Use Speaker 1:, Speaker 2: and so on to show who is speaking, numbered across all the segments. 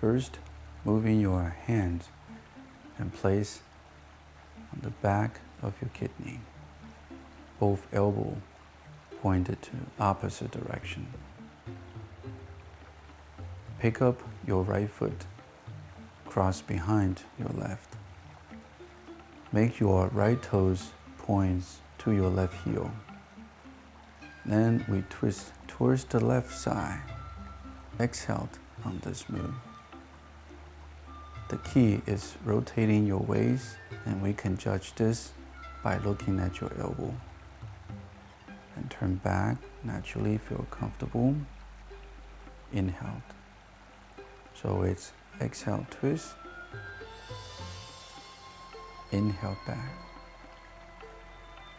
Speaker 1: First, moving your hands and place on the back of your kidney, both elbows pointed to opposite direction. Pick up your right foot, cross behind your left. Make your right toes point to your left heel. Then we twist towards the left side. Exhale on this move. The key is rotating your waist, and we can judge this by looking at your elbow. And turn back, naturally feel comfortable. Inhale. So it's exhale, twist. Inhale back.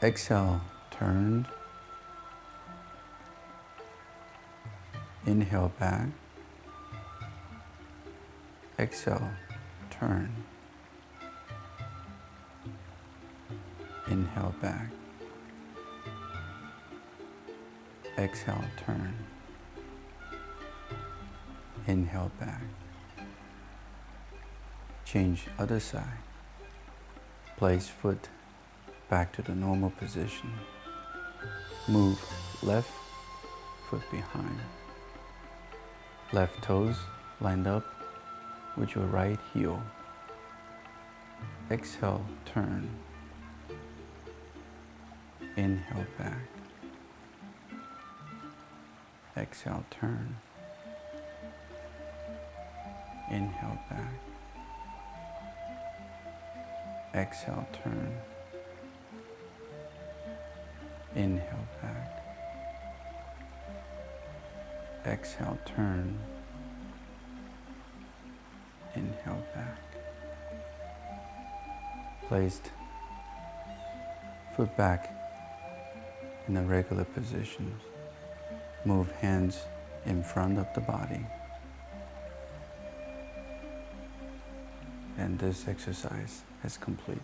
Speaker 1: Exhale, turn. Inhale back. Exhale, turn. Inhale back. Exhale, turn. Inhale back. Change other side. Place foot back to the normal position. Move left foot behind. Left toes lined up with your right heel. Exhale, turn. Inhale back. Exhale, turn. Inhale back. Exhale, turn. Inhale back. Exhale, turn. Inhale back. Placed foot back in a regular position. Move hands in front of the body. And this exercise is complete.